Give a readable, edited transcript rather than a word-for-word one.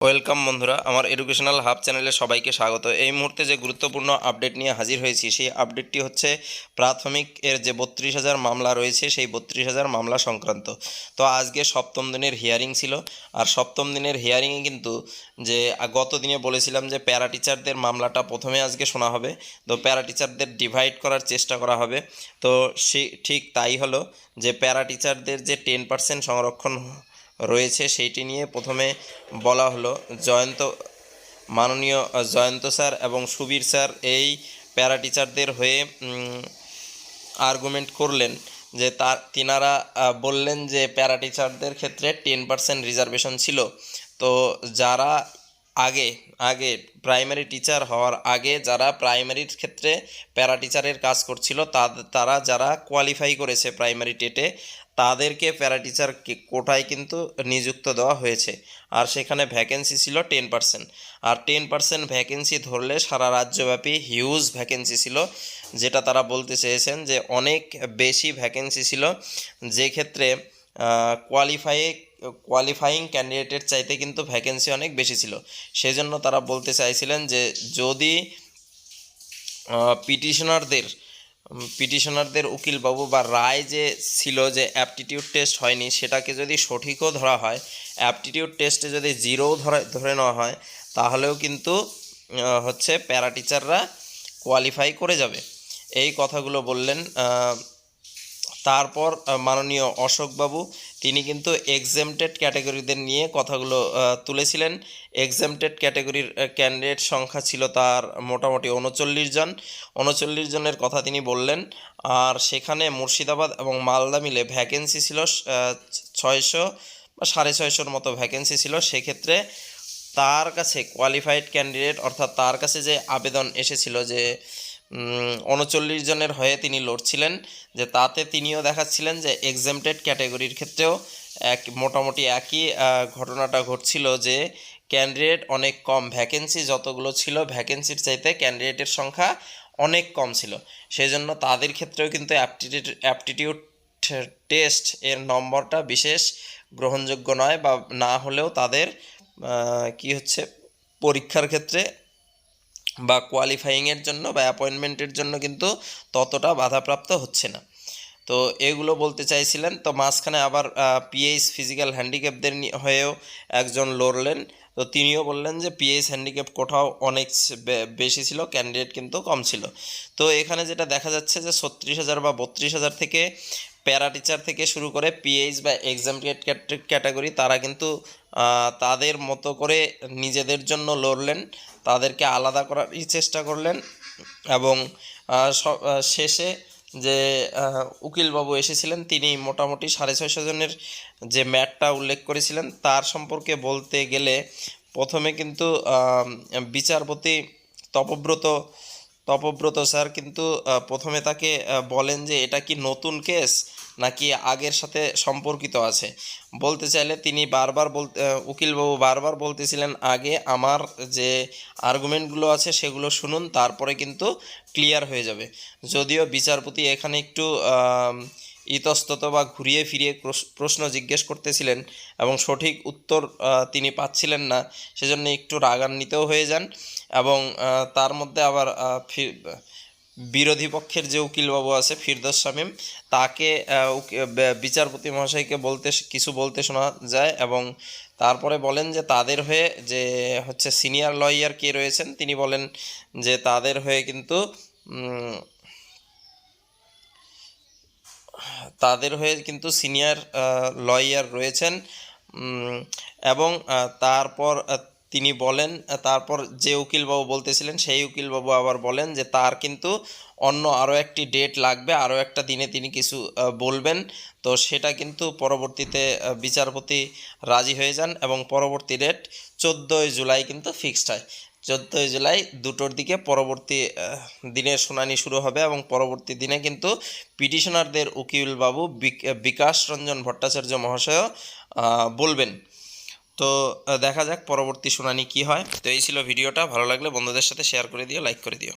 Welcome বন্ধুরা, আমার educational hub চ্যানেলে সবাইকে স্বাগত। এই মুহূর্তে যে গুরুত্বপূর্ণ আপডেট নিয়ে হাজির হয়েছি সেই আপডেটটি হচ্ছে প্রাথমিক এর যে 32,000 মামলা রয়েছে সেই 32,000 মামলা সংক্রান্ত। তো আজকে সপ্তম দিনের হিয়ারিং ছিল, আর সপ্তম দিনের হিয়ারিংয়ে কিন্তু যে গত দিনে বলেছিলাম যে প্যারা টিচারদের মামলাটা প্রথমে আজকে শোনা হবে, তো প্যারা টিচারদের ডিভাইড করার চেষ্টা করা হবে। তো ঠিক তাই হলো যে প্যারা টিচারদের যে 10% সংরক্ষণ রয়েছে সেইটি নিয়ে প্রথমে বলা হলো। মাননীয় জয়ন্ত স্যার এবং সুবীর স্যার এই প্যারা টিচারদের হয়ে আর্গুমেন্ট করলেন যে তিনারা বললেন যে প্যারা টিচারদের ক্ষেত্রে 10% রিজার্ভেশন ছিল। তো যারা আগে আগে প্রাইমারি টিচার হওয়ার আগে যারা প্রাইমারির ক্ষেত্রে প্যারা টিচারের কাজ করছিল তারা যারা কোয়ালিফাই করেছে প্রাইমারি টেটে তাদেরকে প্যারা টিচার কোটায় কিন্তু নিযুক্ত দেওয়া হয়েছে, আর সেখানে ভ্যাকেন্সি ছিল 10%। আর 10% ভ্যাকেন্সি ধরলে সারা রাজ্যব্যাপী হিউজ ভ্যাকেন্সি ছিল, যেটা তারা বলতে চেয়েছেন যে অনেক বেশি ভ্যাকেন্সি ছিল, যে ক্ষেত্রে কোয়ালিফাইং ক্যান্ডিডেটের চাইতে কিন্তু ভ্যাকেন্সি অনেক বেশি ছিল। সেজন্য তারা বলতে চাইছিলেন যে যদি পিটিশনারদের উকিলবাবু বা রায় যে ছিল যে অ্যাপটিটিউড টেস্ট হয়নি সেটাকে যদি সঠিকও ধরা হয়, অ্যাপটিটিউড টেস্টে যদি জিরোও ধরে নেওয়া হয়, তাহলেও কিন্তু হচ্ছে প্যারা টিচাররা কোয়ালিফাই করে যাবে, এই কথাগুলো বললেন। তারপর মাননীয় অশোকবাবু তিনি কিন্তু এক্সেমটেড ক্যাটাগরিদের নিয়ে কথাগুলো তুলেছিলেন। এক্সেমটেড ক্যাটাগরির ক্যান্ডিডেট সংখ্যা ছিল তার মোটামুটি 39 জনের কথা তিনি বললেন। আর সেখানে মুর্শিদাবাদ এবং মালদা মিলে ভ্যাকেন্সি ছিল 600 বা 650 মতো ভ্যাকেন্সি ছিল। সেক্ষেত্রে তার কাছে কোয়ালিফাইড ক্যান্ডিডেট অর্থাৎ তার কাছে যে আবেদন এসেছিল যে 39 জনের হয়ে তিনি লড়ছিলেন, যে তাতে তিনিও দেখাচ্ছিলেন যে এক্সেমটেড ক্যাটাগরির ক্ষেত্রেও মোটামুটি একই ঘটনাটা ঘটছিল, যে ক্যান্ডিডেট অনেক কম, ভ্যাকেন্সি যতগুলো ছিল ভ্যাকেন্সির চাইতে ক্যান্ডিডেটের সংখ্যা অনেক কম ছিল। সেই জন্য তাদের ক্ষেত্রেও কিন্তু অ্যাপটিটিউড টেস্ট এর নম্বরটা বিশেষ গ্রহণযোগ্য নয়, বা না হলেও তাদের কি হচ্ছে পরীক্ষার ক্ষেত্রে বা কোয়ালিফাইংয়ের জন্য বা অ্যাপয়েন্টমেন্টের জন্য কিন্তু ততটা বাধাপ্রাপ্ত হচ্ছে না। তো এগুলো বলতে চাইছিলেন। তো মাঝখানে আবার পিএইচ ফিজিক্যাল হ্যান্ডিক্যাপদের হয়েও একজন লড়লেন। তো তিনিও বললেন যে পিএইচ হ্যান্ডিক্যাপ কোটাও অনেক বেশি ছিল, ক্যান্ডিডেট কিন্তু কম ছিল। তো এখানে যেটা দেখা যাচ্ছে যে 36,000 বা 32,000 থেকে প্যারা টিচার থেকে শুরু করে পিএইচ বা এক্সামটেড ক্যাটাগরি তারা কিন্তু তাদের মতো করে নিজেদের জন্য লড়লেন, তাদেরকে আলাদা করারই চেষ্টা করলেন। এবং শেষে যে উকিলবাবু এসেছিলেন তিনি মোটামুটি 650 জনের যে ম্যাটটা উল্লেখ করেছিলেন তার সম্পর্কে বলতে গেলে প্রথমে কিন্তু বিচারপতি তপব্রত স্যার কিন্তু প্রথমে তাকে বলেন যে এটা কি নতুন কেস নাকি আগের সাথে সম্পর্কিত আছে। বলতে চাইলে তিনি উকিলবাবু বারবার বলতেছিলেন আগে আমার যে আর্গুমেন্টগুলো আছে সেগুলো শুনুন, তারপরে কিন্তু ক্লিয়ার হয়ে যাবে। যদিও বিচারপতি এখানে একটু ইতস্তত বা ঘুরিয়ে ফিরিয়ে প্রশ্ন জিজ্ঞেস করতেছিলেন এবং সঠিক উত্তর তিনি পাচ্ছিলেন না, সেজন্য একটু রাগান্বিতও হয়ে যান। এবং তার মধ্যে আবার বিরোধী পক্ষের যে উকিলবাবু আছে ফিরদৌস শামীম, তাকে বিচারপতি মহাশয়কে কিছু বলতে শোনা যায়। এবং তারপরে বলেন যে তাদের হয়ে যে হচ্ছে সিনিয়র লয়ার কে রয়েছেন, তিনি বলেন যে তাদের হয়ে কিন্তু সিনিয়র লয়ার রয়েছেন। এবং তারপর তিনি বলেন, তারপর যে উকিলবাবু বলতেছিলেন সেই উকিলবাবু আবার বলেন যে তার কিন্তু অন্য আরও একটি ডেট লাগবে, আরও একটা দিনে তিনি কিছু বলবেন। তো সেটা কিন্তু পরবর্তীতে বিচারপতি রাজি হয়ে যান এবং পরবর্তী ডেট 14ই জুলাই কিন্তু ফিক্সড হয়। 14ই জুলাই 2টোর দিকে পরবর্তী দিনের শুনানি শুরু হবে এবং পরবর্তী দিনে কিন্তু পিটিশনারদের উকিলবাবু বিকাশ রঞ্জন ভট্টাচার্য মহাশয়ও বলবেন। তো দেখা যাক পরবর্তী শুনানি কি হয়। তো এই ছিল ভিডিওটা, ভালো লাগলে বন্ধুদের সাথে শেয়ার করে দিও, লাইক করে দিও।